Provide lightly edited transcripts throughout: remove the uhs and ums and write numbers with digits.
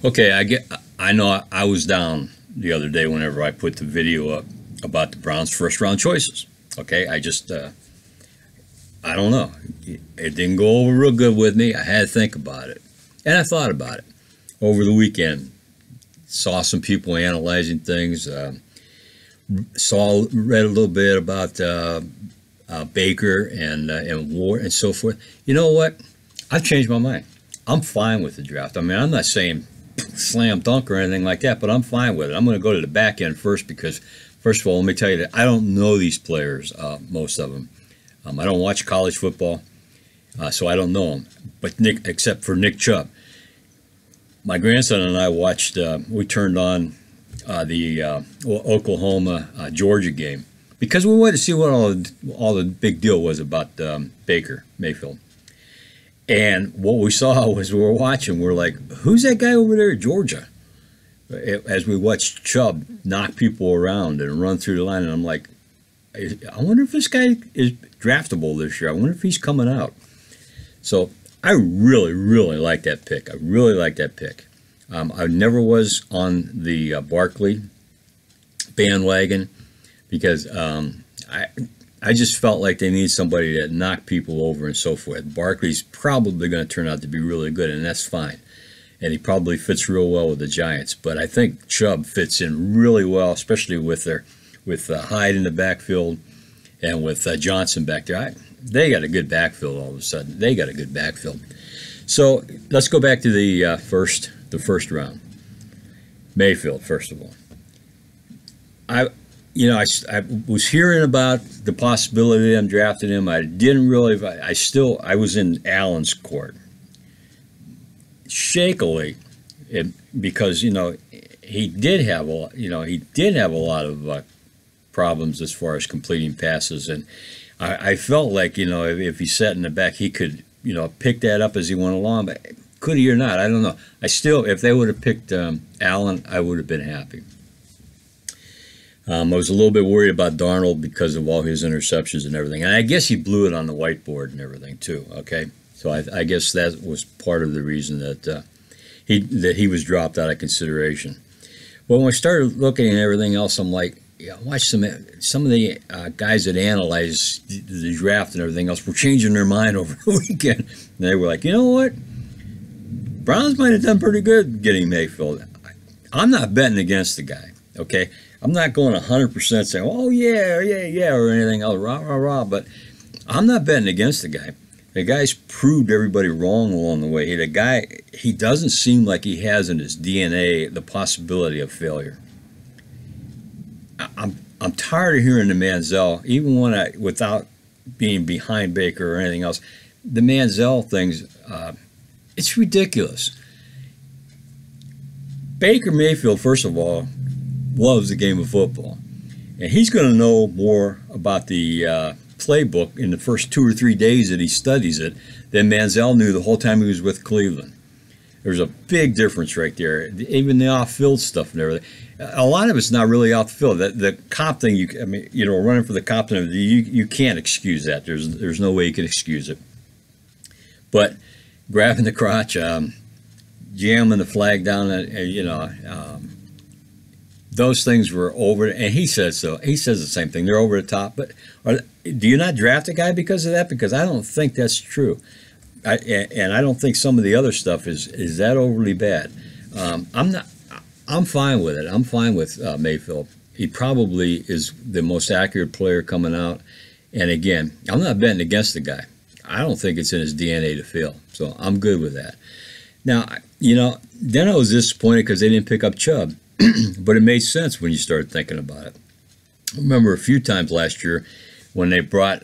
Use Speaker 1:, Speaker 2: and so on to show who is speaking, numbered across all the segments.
Speaker 1: Okay, I know I was down the other day whenever I put the video up about the Browns' first round choices. Okay, I don't know. It didn't go over real good with me. I had to think about it, and I thought about it over the weekend. Saw some people analyzing things. Read a little bit about Baker and Ward and so forth. You know what? I've changed my mind. I'm fine with the draft. I mean, I'm not saying slam dunk or anything like that, but I'm fine with it. I'm going to go to the back end first because, first of all, let me tell you that I don't know these players, most of them. I don't watch college football, so I don't know them. But except for Nick Chubb. My grandson and I watched, we turned on the Oklahoma-Georgia game because we wanted to see what all the big deal was about Baker Mayfield. And what we saw was we were watching, we're like, who's that guy over there at Georgia? As we watched Chubb knock people around and run through the line, and I'm like, I wonder if this guy is draftable this year. I wonder if he's coming out. So I really, really like that pick. I really like that pick. I never was on the Barkley bandwagon because I just felt like they need somebody that knocked people over and so forth. Barkley's probably going to turn out to be really good, and that's fine. And he probably fits real well with the Giants. But I think Chubb fits in really well, especially with Hyde in the backfield and with Johnson back there. They got a good backfield all of a sudden. They got a good backfield. So let's go back to the first round. Mayfield, first of all. I was hearing about the possibility of them drafting him. I didn't really. I was in Allen's court, shakily, because he did have a lot of problems as far as completing passes, and I felt like if he sat in the back, he could pick that up as he went along. But could he or not? I don't know. If they would have picked Allen, I would have been happy. I was a little bit worried about Darnold because of all his interceptions and everything. And I guess he blew it on the whiteboard and everything too, okay? So I guess that was part of the reason that he was dropped out of consideration. But when I started looking at everything else, I'm like, watch some of the guys that analyze the draft and everything else were changing their mind over the weekend. And they were like, you know what? Browns might have done pretty good getting Mayfield. I'm not betting against the guy, okay? I'm not going 100% saying, oh, yeah, or anything else, rah, rah, rah. But I'm not betting against the guy. The guy's proved everybody wrong along the way. He doesn't seem like he has in his DNA the possibility of failure. I'm tired of hearing the Manziel, even without being behind Baker or anything else. The Manziel things, it's ridiculous. Baker Mayfield, first of all, loves the game of football, and he's going to know more about the playbook in the first 2 or 3 days that he studies it than Manziel knew the whole time he was with Cleveland. There's a big difference right there. Even the off-field stuff and everything. A lot of it's not really off the field. The cop thing, running for the cop thing, you can't excuse that. There's no way you can excuse it. But grabbing the crotch, jamming the flag down, those things were over, and he says so. He says the same thing. They're over the top. But do you not draft a guy because of that? Because I don't think that's true. And I don't think some of the other stuff is that overly bad. I'm fine with it. I'm fine with Mayfield. He probably is the most accurate player coming out. And again, I'm not betting against the guy. I don't think it's in his DNA to fail. So I'm good with that. Now, then I was disappointed because they didn't pick up Chubb. But it made sense when you started thinking about it. I remember a few times last year when they brought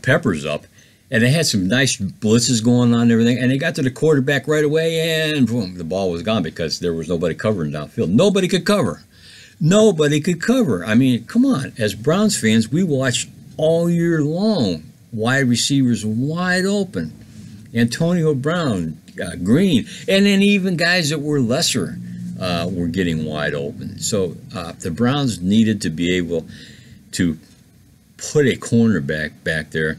Speaker 1: Peppers up, and they had some nice blitzes going on and everything, and they got to the quarterback right away, and boom, the ball was gone because there was nobody covering downfield. Nobody could cover. Nobody could cover. I mean, come on. As Browns fans, we watched all year long wide receivers wide open. Antonio Brown, Green, and then even guys that were lesser were getting wide open. So the Browns needed to be able to put a cornerback back there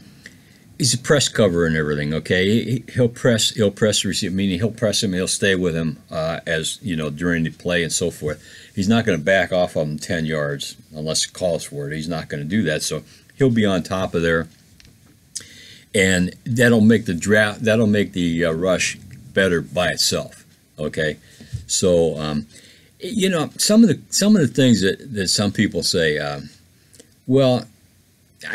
Speaker 1: he's a press cover and everything. Okay, he'll press the receiver, meaning he'll press him, he'll stay with him as you know during the play and so forth. He's not going to back off of him 10 yards unless it calls for it. He's not going to do that. So he'll be on top of there, and that'll make the rush better by itself. Okay, so you know some of the things that some people say. Well,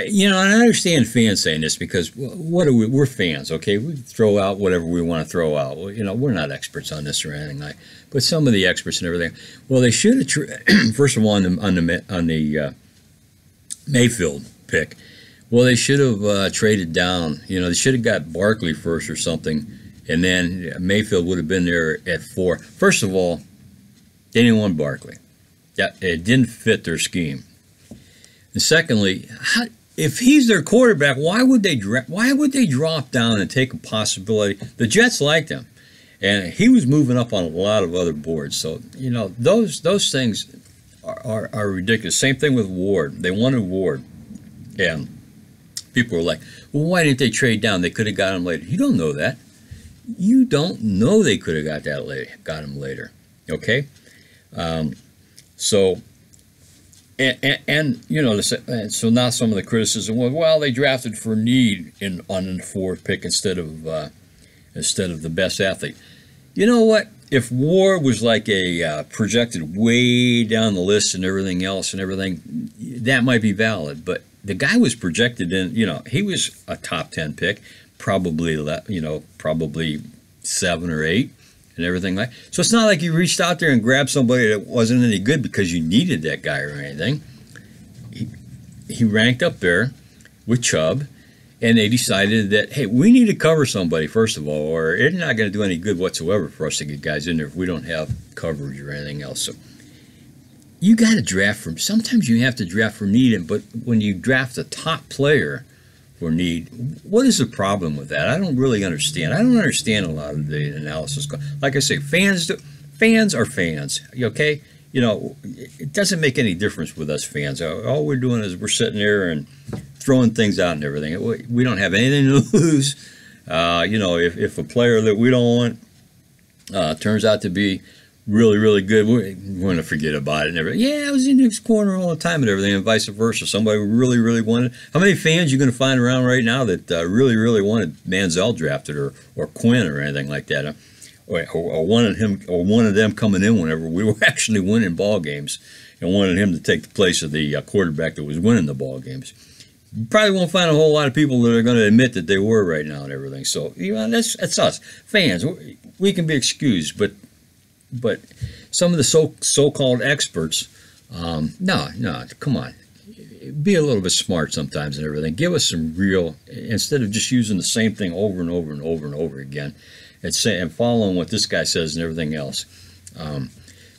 Speaker 1: you know, and I understand fans saying this because what are we? We're fans, okay? We throw out whatever we want to throw out. Well, you know, we're not experts on this or anything like. But some of the experts and everything, well, they should have. First of all, on the Mayfield pick, well, they should have traded down. You know, they should have got Barkley first or something, and then Mayfield would have been there at 4. First of all, they didn't want Barkley. Yeah, it didn't fit their scheme. And secondly, if he's their quarterback, why would they drop down and take a possibility? The Jets liked him, and he was moving up on a lot of other boards. So you know those things are ridiculous. Same thing with Ward. They wanted Ward, and people were like, "Well, why didn't they trade down? They could have got him later." You don't know that. You don't know they could have got him later. Okay, so. And you know, so now some of the criticism was, well, they drafted for need on the 4th pick instead of the best athlete. You know what? If Ward was like a projected way down the list and everything else and everything, that might be valid. But the guy was projected in, you know, he was a top 10 pick, probably 7 or 8. And everything like so. It's not like you reached out there and grabbed somebody that wasn't any good because you needed that guy or anything. He ranked up there with Chubb, and they decided that, hey, we need to cover somebody first of all, or it's not going to do any good whatsoever for us to get guys in there if we don't have coverage or anything else. So you got to draft from. Sometimes you have to draft for need, but when you draft a top player for need, what is the problem with that? I don't really understand. I don't understand a lot of the analysis. Like I say, fans are fans. Okay, you know, it doesn't make any difference with us fans. All we're doing is we're sitting there and throwing things out and everything. We don't have anything to lose. You know, if a player that we don't want turns out to be really, really good, we're going to forget about it and everything. Yeah, I was in his corner all the time and everything, and vice versa. Somebody really, really wanted. How many fans you going to find around right now that really, really wanted Manziel drafted or Quinn or anything like that, or wanted him or one of them coming in whenever we were actually winning ball games and wanted him to take the place of the quarterback that was winning the ball games? You probably won't find a whole lot of people that are going to admit that they were right now and everything. So you know, that's us fans. We can be excused, but some of the so-called experts, no, come on, be a little bit smart sometimes and everything. Give us some real, instead of just using the same thing over and over and over and over again, and following what this guy says and everything else.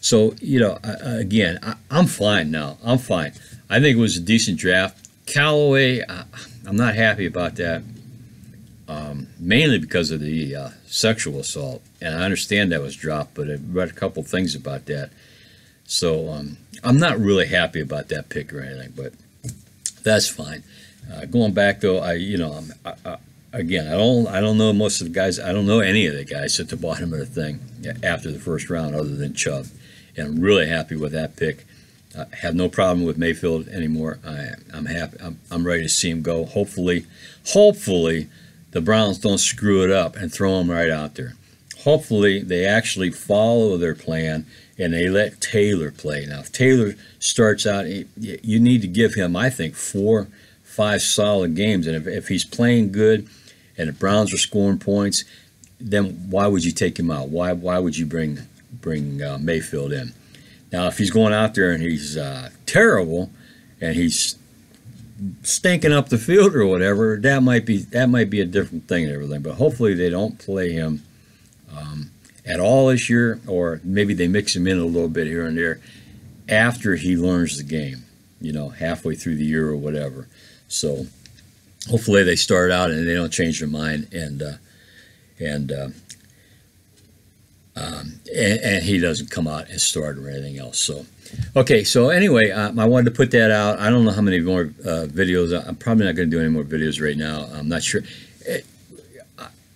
Speaker 1: So you know, again, I'm fine now. I'm fine. I think it was a decent draft. Callaway, I'm not happy about that. Mainly because of the sexual assault, and I understand that was dropped, but I read a couple things about that, so I'm not really happy about that pick or anything, but that's fine. Going back though, again, I don't know most of the guys. I don't know any of the guys at the bottom of the thing after the first round, other than Chubb, and I'm really happy with that pick. I have no problem with Mayfield anymore. I'm happy. I'm ready to see him go. Hopefully. The Browns don't screw it up and throw him right out there. Hopefully, they actually follow their plan and they let Taylor play. Now, if Taylor starts out, you need to give him, I think, 4-5 solid games. And if he's playing good and the Browns are scoring points, then why would you take him out? Why would you bring Mayfield in? Now, if he's going out there and he's terrible and he's stinking up the field or whatever, that might be a different thing and everything. But hopefully they don't play him at all this year, or maybe they mix him in a little bit here and there after he learns the game, you know, halfway through the year or whatever. So hopefully they start out and they don't change their mind. And and he doesn't come out and start or anything else. So, okay. So anyway, I wanted to put that out. I don't know how many more videos. I'm probably not going to do any more videos right now. I'm not sure.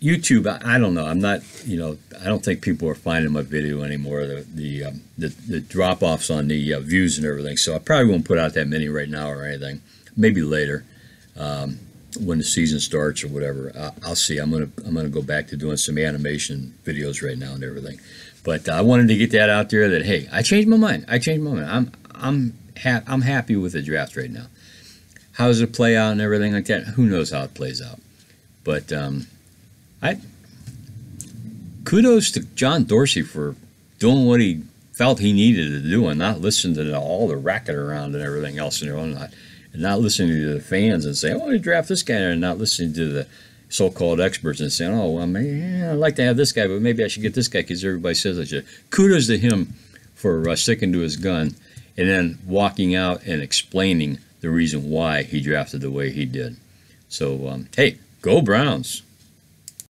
Speaker 1: YouTube, I don't know. I'm not, I don't think people are finding my video anymore. The drop offs on the views and everything. So I probably won't put out that many right now or anything. Maybe later, when the season starts or whatever. I'll see. I'm gonna go back to doing some animation videos right now and everything. But I wanted to get that out there. That hey, I changed my mind. I'm happy with the draft right now. How does it play out and everything like that? Who knows how it plays out? But kudos to John Dorsey for doing what he felt he needed to do and not listening to all the racket around and everything else and not listening to the fans and saying, "Oh, you draft this guy," and not listening to the so-called experts and saying, "Oh, well, I'd like to have this guy, but maybe I should get this guy because everybody says I should." Kudos to him for sticking to his gun and then walking out and explaining the reason why he drafted the way he did. So, hey, go Browns.